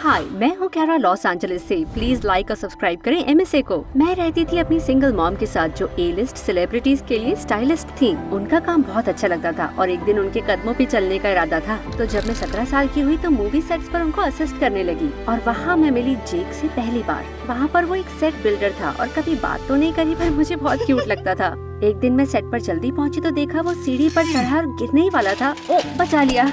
हाय, मैं हूँ कैरा Los Angeles से। प्लीज लाइक और सब्सक्राइब करें एमएसए को। मैं रहती थी अपनी सिंगल मॉम के साथ जो ए लिस्ट सेलिब्रिटीज के लिए स्टाइलिस्ट थी। उनका काम बहुत अच्छा लगता था और एक दिन उनके कदमों पे चलने का इरादा था। तो जब मैं 17 साल की हुई तो मूवी सेट्स पर उनको असिस्ट करने लगी और वहाँ मैं मिली जेक से पहली बार। वहाँ पर वो एक सेट बिल्डर था और कभी बात तो नहीं करी पर मुझे बहुत क्यूट लगता था। एक दिन मैं सेट पर जल्दी पहुँची तो देखा वो सीढ़ी पर चढ़ा और गिरने ही वाला था। ओ, बचा लिया।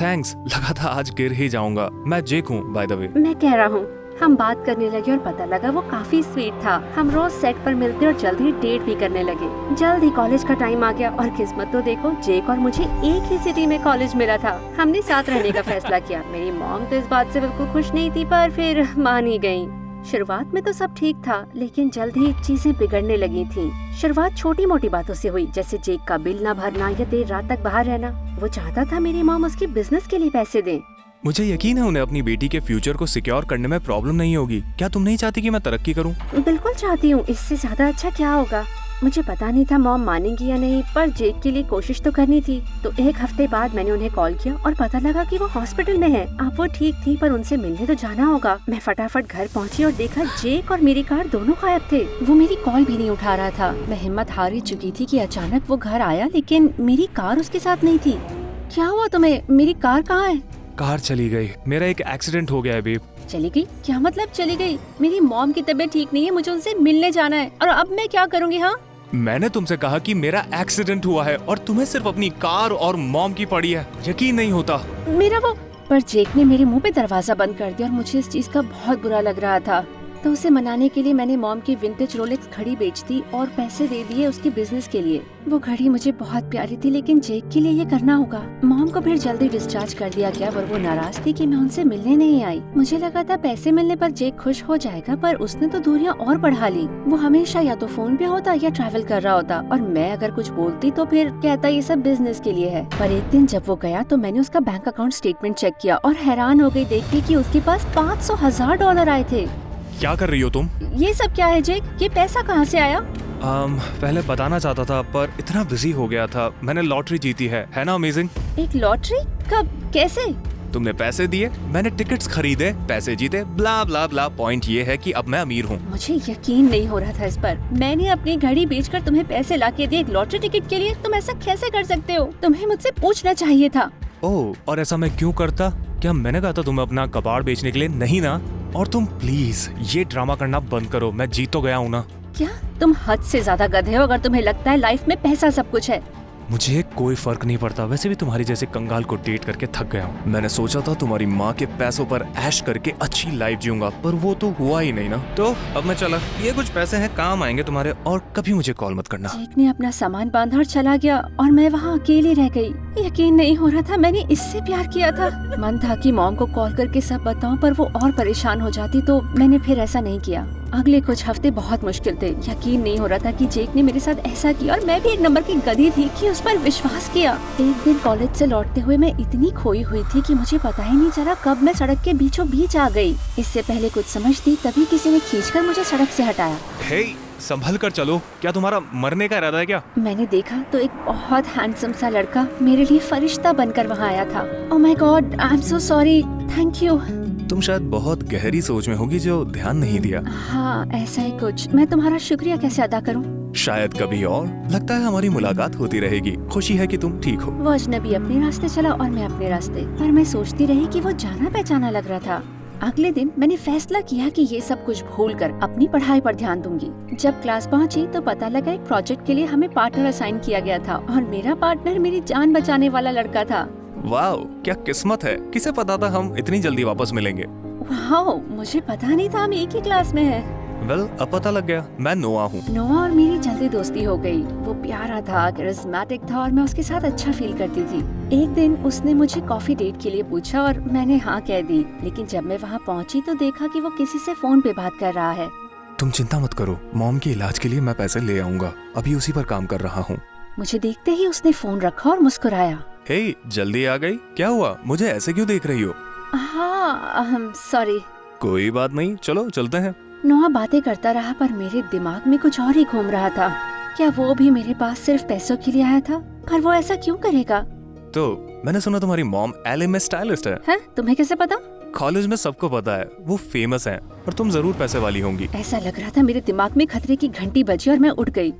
थैंक्स, लगा था आज गिर ही जाऊंगा। मैं जेक हूँ बाय द वे। मैं कह रहा हूँ। हम बात करने लगे और पता लगा वो काफी स्वीट था। हम रोज सेट पर मिलते और जल्द ही डेट भी करने लगे। जल्द ही कॉलेज का टाइम आ गया और किस्मत तो देखो, जेक और मुझे एक ही सिटी में कॉलेज मिला था। हमने साथ रहने का फैसला किया। मेरी मॉम तो इस बात से बिल्कुल खुश नहीं थी पर फिर मान ही गयी। शुरुआत में तो सब ठीक था लेकिन जल्द ही चीजें बिगड़ने लगी थी। शुरुआत छोटी मोटी बातों से हुई, जैसे जेक का बिल न भरना या देर रात तक बाहर रहना। वो चाहता था मेरी मॉम उसके बिजनेस के लिए पैसे दे। मुझे यकीन है उन्हें अपनी बेटी के फ्यूचर को सिक्योर करने में प्रॉब्लम नहीं होगी। क्या तुम नहीं चाहती कि मैं तरक्की करूं? बिल्कुल चाहती हूँ, इससे ज्यादा अच्छा क्या होगा। मुझे पता नहीं था मॉम मानेंगी या नहीं, पर जेक के लिए कोशिश तो करनी थी। तो एक हफ्ते बाद मैंने उन्हें कॉल किया और पता लगा कि वो हॉस्पिटल में है। अब वो ठीक थी पर उनसे मिलने तो जाना होगा। मैं फटाफट घर पहुंची और देखा जेक और मेरी कार दोनों गायब थे। वो मेरी कॉल भी नहीं उठा रहा था। मैं हिम्मत हार ही चुकी थी कि अचानक वो घर आया, लेकिन मेरी कार उसके साथ नहीं थी। क्या हुआ तुम्हें? मेरी कार कहाँ है? कार चली गई। मेरा एक एक्सीडेंट हो गया है बेब। चली गई? क्या मतलब चली गई? मेरी मॉम की तबीयत ठीक नहीं है, मुझे उनसे मिलने जाना है और अब मैं क्या करूँगी? हाँ, मैंने तुमसे कहा कि मेरा एक्सीडेंट हुआ है और तुम्हें सिर्फ अपनी कार और मॉम की पड़ी है। यकीन नहीं होता। मेरा वो। पर जेक ने मेरे मुंह पे दरवाजा बंद कर दिया और मुझे इस चीज का बहुत बुरा लग रहा था। तो उसे मनाने के लिए मैंने मॉम की विंटेज रोलेक्स घड़ी बेच दी और पैसे दे दिए उसके बिजनेस के लिए। वो घड़ी मुझे बहुत प्यारी थी लेकिन जेक के लिए ये करना होगा। मॉम को फिर जल्दी डिस्चार्ज कर दिया गया और वो नाराज थी कि मैं उनसे मिलने नहीं आई। मुझे लगा था पैसे मिलने पर जेक खुश हो जाएगा, पर उसने तो दूरियां और बढ़ा ली। वो हमेशा या तो फोन पे होता या ट्रैवल कर रहा होता और मैं अगर कुछ बोलती तो फिर कहता ये सब बिजनेस के लिए है। पर एक दिन जब वो गया तो मैंने उसका बैंक अकाउंट स्टेटमेंट चेक किया और हैरान हो गई देख के कि उसके पास $500,000 आए थे। क्या कर रही हो तुम? ये सब क्या है जेक? ये पैसा कहाँ से आया? पहले बताना चाहता था पर इतना बिजी हो गया था। मैंने लॉटरी जीती है ना अमेजिंग? एक लॉटरी? कब? कैसे? तुमने पैसे दिए, मैंने टिकट्स खरीदे, पैसे जीते, ब्ला ब्ला ब्ला। पॉइंट ये है कि अब मैं अमीर हूँ। मुझे यकीन नहीं हो रहा था इस पर। मैंने अपनी घड़ी बेचकर तुम्हें पैसे लाके दिए एक लॉटरी टिकट के लिए। तुम ऐसा कैसे कर सकते हो? तुम्हें मुझसे पूछना चाहिए था। ओह, और ऐसा मैं क्यों करता? क्या मैंने कहा था तुम्हें अपना कबाड़ बेचने के लिए? नहीं ना। और तुम प्लीज ये ड्रामा करना बंद करो। मैं जीत तो गया हूँ ना। क्या तुम हद से ज्यादा गधे हो अगर तुम्हें लगता है लाइफ में पैसा सब कुछ है। मुझे कोई फर्क नहीं पड़ता। वैसे भी तुम्हारी जैसे कंगाल को डेट करके थक गया हूँ। मैंने सोचा था तुम्हारी माँ के पैसों पर ऐश करके अच्छी लाइफ जीऊंगा, पर वो तो हुआ ही नहीं ना। तो अब मैं चला। ये कुछ पैसे हैं, काम आएंगे तुम्हारे, और कभी मुझे कॉल मत करना। जेक ने अपना सामान बांधा और चला गया और मैं वहाँ अकेली रह गई। यकीन नहीं हो रहा था मैंने इससे प्यार किया था। मन था कि मॉम को कॉल करके सब बताऊं, पर वो और परेशान हो जाती, तो मैंने फिर ऐसा नहीं किया। अगले कुछ हफ्ते बहुत मुश्किल थे। यकीन नहीं हो रहा था कि जेक ने मेरे साथ ऐसा किया और मैं भी एक नंबर की गधी थी कि उस पर विश्वास किया। एक दिन कॉलेज से लौटते हुए मैं इतनी खोई हुई थी कि मुझे पता ही नहीं चला कब मैं सड़क के बीचों बीच आ गई। इससे पहले कुछ समझती तभी किसी ने खींचकर मुझे सड़क से हटाया। हे, संभल कर चलो। क्या तुम्हारा मरने का इरादा है क्या? मैंने देखा तो एक बहुत हैंडसम सा लड़का मेरे लिए फरिश्ता बनकर वहाँ आया था। Oh my God, I am so sorry. Thank you. तुम शायद बहुत गहरी सोच में होगी जो ध्यान नहीं दिया। हाँ, ऐसा ही कुछ। मैं तुम्हारा शुक्रिया कैसे अदा करूँ? शायद कभी और। लगता है हमारी मुलाकात होती रहेगी। खुशी है कि तुम ठीक हो। वो अजनबी अपने रास्ते चला और मैं अपने रास्ते, पर मैं सोचती रही कि वो जाना पहचाना लग रहा था। अगले दिन मैंने फैसला किया कि ये सब कुछ भूलकर अपनी पढ़ाई पर ध्यान दूंगी। जब क्लास पहुंची तो पता लगा एक प्रोजेक्ट के लिए हमें पार्टनर असाइन किया गया था और मेरा पार्टनर मेरी जान बचाने वाला लड़का था। वाह, क्या किस्मत है। किसे पता था हम इतनी जल्दी वापस मिलेंगे। वाह, मुझे पता नहीं था हम एक ही क्लास में हैं। वेल, अब पता लग गया। मैं नोआ हूँ। नोआ और मेरी जल्दी दोस्ती हो गई। वो प्यारा था, करिश्मेटिक था और मैं उसके साथ अच्छा फील करती थी। एक दिन उसने मुझे कॉफी डेट के लिए पूछा और मैंने हाँ कह दी, लेकिन जब मैं वहाँ पहुँची तो देखा कि वो किसी से फोन पे बात कर रहा है। तुम चिंता मत करो, मॉम के इलाज के लिए मैं पैसे ले आऊंगा। अभी उसी पर काम कर रहा हूँ। मुझे देखते ही उसने फोन रखा और मुस्कुराया। हे, जल्दी आ गई? क्या हुआ? मुझे ऐसे क्यों देख रही हो? हाँ, सॉरी। कोई बात नहीं, चलो चलते हैं। नोआ बातें करता रहा पर मेरे दिमाग में कुछ और ही घूम रहा था। क्या वो भी मेरे पास सिर्फ पैसों के लिए आया था? पर वो ऐसा क्यों करेगा? तो मैंने सुना तुम्हारी मॉम एलए में स्टाइलिस्ट है। हैं? तुम्हें कैसे पता? कॉलेज में सबको पता है वो फेमस हैं और तुम जरूर पैसे वाली होंगी। ऐसा लग रहा था मेरे दिमाग में खतरे की घंटी बजी और मैं उठ गई।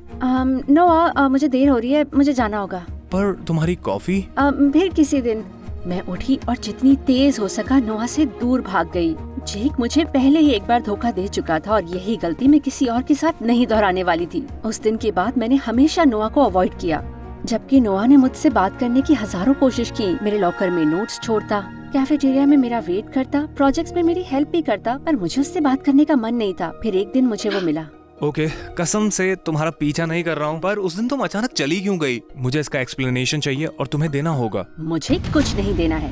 नोआ, मुझे देर हो रही है, मुझे जाना होगा। पर तुम्हारी कॉफी? फिर किसी दिन। मैं उठी और जितनी तेज हो सका नोआ से दूर भाग गई। जेक मुझे पहले ही एक बार धोखा दे चुका था और यही गलती मैं किसी और के साथ नहीं दोहराने वाली थी। उस दिन के बाद मैंने हमेशा नोआ को अवॉइड किया, जबकि नोआ ने मुझसे बात करने की हजारों कोशिश की। मेरे लॉकर में नोट्स छोड़ता, कैफेटेरिया में मेरा वेट करता, प्रोजेक्ट्स में मेरी हेल्प भी करता, पर मुझे उससे बात करने का मन नहीं था। फिर एक दिन मुझे वो मिला। ओके, कसम से तुम्हारा पीछा नहीं कर रहा हूँ, पर उस दिन तुम अचानक चली क्यों गई? मुझे इसका एक्सप्लेनेशन चाहिए और तुम्हें देना होगा। मुझे कुछ नहीं देना है।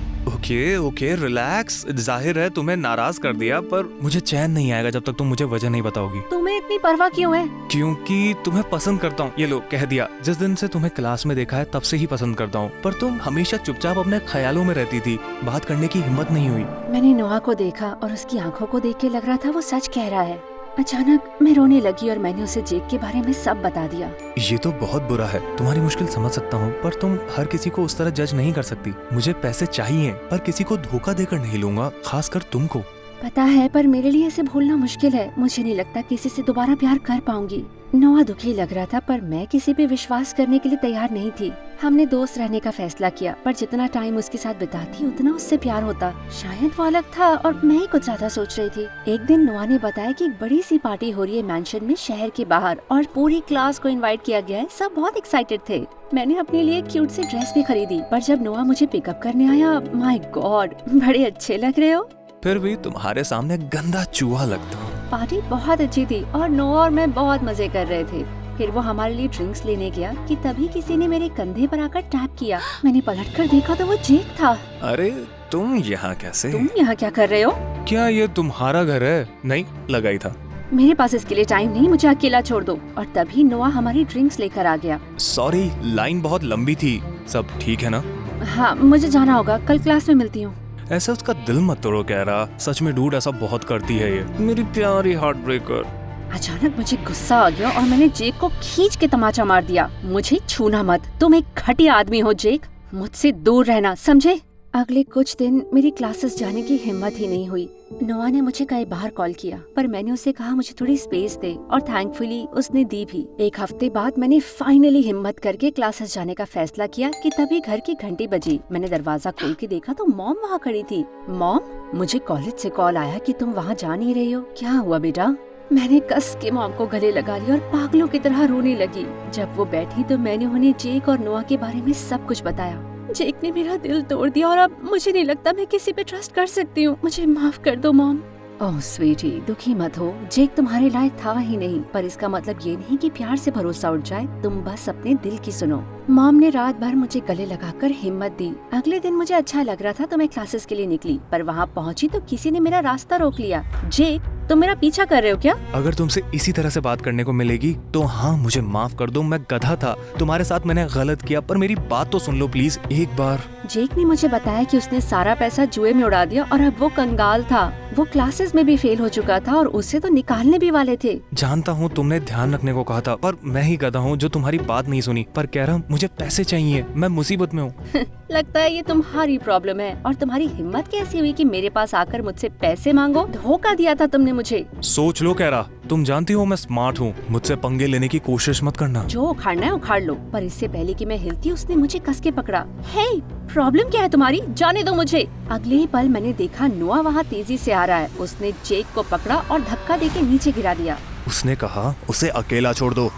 Okay, relax. जाहिर है तुम्हें नाराज कर दिया, पर मुझे चैन नहीं आएगा जब तक तुम मुझे वजह नहीं बताओगी। तुम्हें इतनी परवाह क्यों है? क्योंकि तुम्हें पसंद करता हूँ। ये लो, कह दिया। जिस दिन से तुम्हें क्लास में देखा है तब से ही पसंद करता हूँ, पर तुम हमेशा चुपचाप अपने ख्यालों में रहती थी, बात करने की हिम्मत नहीं हुई। मैंने नोआ को देखा और उसकी आंखों को देख के लग रहा था वो सच कह रहा है। अचानक मैं रोने लगी और मैंने उसे जेक के बारे में सब बता दिया। ये तो बहुत बुरा है, तुम्हारी मुश्किल समझ सकता हूँ, पर तुम हर किसी को उस तरह जज नहीं कर सकती। मुझे पैसे चाहिए, पर किसी को धोखा देकर नहीं लूंगा, खासकर तुमको। पता है, पर मेरे लिए इसे भूलना मुश्किल है। मुझे नहीं लगता किसी से दोबारा प्यार कर पाऊंगी। नोआ दुखी लग रहा था, पर मैं किसी पे विश्वास करने के लिए तैयार नहीं थी। हमने दोस्त रहने का फैसला किया, पर जितना टाइम उसके साथ बिताती उतना उससे प्यार होता। शायद वो अलग था और मैं ही कुछ ज्यादा सोच रही थी। एक दिन नोआ ने बताया कि एक बड़ी सी पार्टी हो रही है मैंशन में शहर के बाहर और पूरी क्लास को इनवाइट किया गया है। सब बहुत एक्साइटेड थे। मैंने अपने लिए क्यूट सी ड्रेस भी खरीदी, पर जब नोआ मुझे पिकअप करने आया, माय गॉड, बड़े अच्छे लग रहे हो। फिर भी तुम्हारे सामने गंदा चूहा लगता हूँ। पार्टी बहुत अच्छी थी और नोआ और मैं बहुत मजे कर रहे थे। फिर वो हमारे लिए ड्रिंक्स लेने गया कि तभी किसी ने मेरे कंधे पर आकर टैप किया। मैंने पलटकर देखा तो वो जेक था। अरे तुम यहाँ कैसे? तुम यहाँ क्या कर रहे हो? क्या ये तुम्हारा घर है? नहीं, लगा ही था। मेरे पास इसके लिए टाइम नहीं, मुझे अकेला छोड़ दो। और तभी नोआ हमारी ड्रिंक्स लेकर आ गया। सॉरी, लाइन बहुत लंबी थी। सब ठीक है ना? हाँ, मुझे जाना होगा, कल क्लास में मिलती हूँ। ऐसे उसका दिल मत तोड़ो कह रहा। सच में डूड ऐसा बहुत करती है ये, मेरी प्यारी हार्ट ब्रेकर। अचानक मुझे गुस्सा आ गया और मैंने जेक को खींच के तमाचा मार दिया। मुझे छूना मत, तुम एक घटिया आदमी हो जेक, मुझसे दूर रहना, समझे? अगले कुछ दिन मेरी क्लासेस जाने की हिम्मत ही नहीं हुई। नोआ ने मुझे कई बार कॉल किया, पर मैंने उसे कहा मुझे थोड़ी स्पेस दे, और थैंकफुली उसने दी भी। एक हफ्ते बाद मैंने फाइनली हिम्मत करके क्लासेस जाने का फैसला किया कि तभी घर की घंटी बजी। मैंने दरवाजा खोल के देखा तो मॉम वहाँ खड़ी थी। मॉम, मुझे कॉलेज से कॉल आया कि तुम वहाँ जा नहीं रही हो, क्या हुआ बेटा? मैंने कस के मॉम को गले लगा लिया और पागलों की तरह रोने लगी। जब वो बैठी तो मैंने उन्हें जेक और नोआ के बारे में सब कुछ बताया। जेक ने मेरा दिल तोड़ दिया और अब मुझे नहीं लगता मैं किसी पे ट्रस्ट कर सकती हूँ। मुझे माफ कर दो मॉम। ओह स्वीटी, दुखी मत हो। जेक तुम्हारे लायक था ही नहीं, पर इसका मतलब ये नहीं कि प्यार से भरोसा उठ जाए। तुम बस अपने दिल की सुनो। मॉम ने रात भर मुझे गले लगाकर हिम्मत दी। अगले दिन मुझे अच्छा लग रहा था तो मैं क्लासेस के लिए निकली, पर वहाँ पहुँची तो किसी ने मेरा रास्ता रोक लिया। जेक, तुम मेरा पीछा कर रहे हो क्या? अगर तुमसे इसी तरह से बात करने को मिलेगी तो हाँ, मुझे माफ कर दो। मैं गधा था, तुम्हारे साथ मैंने गलत किया, पर मेरी बात तो सुन लो प्लीज एक बार। जेक ने मुझे बताया कि उसने सारा पैसा जुए में उड़ा दिया और अब वो कंगाल था। वो क्लासेस में भी फेल हो चुका था और उसे तो निकालने भी वाले थे। जानता हूँ तुमने ध्यान रखने को कहा था, पर मैं ही गधा हूँ जो तुम्हारी बात नहीं सुनी। पर कह रहा हूँ मुझे पैसे चाहिए, मैं मुसीबत में हूँ। लगता है ये तुम्हारी प्रॉब्लम है। और तुम्हारी हिम्मत कैसी हुई कि मेरे पास आकर मुझसे पैसे मांगो? धोखा दिया था तुमने मुझे। सोच लो कह रहा, तुम जानती हो मैं स्मार्ट हूँ, मुझसे पंगे लेने की कोशिश मत करना। जो उखाड़ना है उखाड़ लो, पर इससे पहले कि मैं हिलती उसने मुझे कस के पकड़ा। हे, प्रॉब्लम क्या है तुम्हारी? जाने दो मुझे। अगले ही पल मैंने देखा नोआ वहाँ तेजी से आ रहा है। उसने जेक को पकड़ा और धक्का देके नीचे गिरा दिया। उसने कहा उसे अकेला छोड़ दो।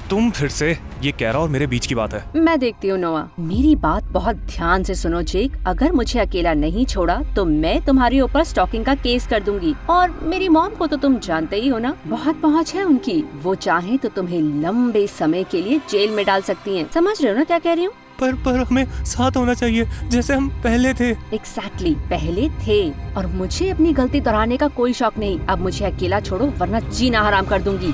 तुम फिर से ये कह रहा और मेरे बीच की बात है। मैं देखती हूँ नोआ। मेरी बात बहुत ध्यान से सुनो जेक, अगर मुझे अकेला नहीं छोड़ा तो मैं तुम्हारे ऊपर स्टॉकिंग का केस कर दूंगी। और मेरी मॉम को तो तुम जानते ही हो ना, बहुत पहुँच है उनकी। वो चाहे तो तुम्हें लंबे समय के लिए जेल में डाल सकती हैं। समझ रहे हो ना क्या कह रही हूँ? पर हमें साथ होना चाहिए जैसे हम पहले थे। एग्जैक्टली, पहले थे। और मुझे अपनी गलती दोहराने का कोई शौक नहीं। अब मुझे अकेला छोड़ो वरना जीना हराम कर दूंगी।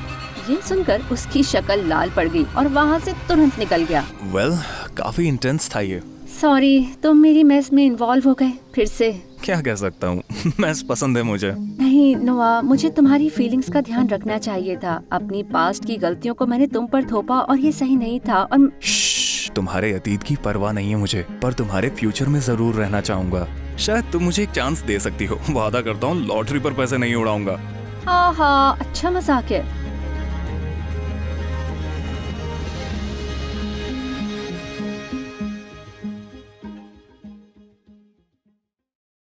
ये सुनकर उसकी शक्ल लाल पड़ गई और वहाँ से तुरंत निकल गया। वेल, काफी इंटेंस था ये। सॉरी, तुम मेरी मैस में इन्वॉल्व हो गए फिर से। क्या कह सकता हूँ, मैस पसंद है मुझे। नहीं नोआ, मुझे तुम्हारी फीलिंग्स का ध्यान रखना चाहिए था। अपनी पास्ट की गलतियों को मैंने तुम पर थोपा और ये सही नहीं था। और तुम्हारे अतीत की परवाह नहीं है मुझे, पर तुम्हारे फ्यूचर में जरूर रहना चाहूंगा। शायद तुम मुझे एक चांस दे सकती हो। वादा करता हूँ लॉटरी पर पैसे नहीं उड़ाऊंगा। हाँ हाँ, अच्छा मजाक है।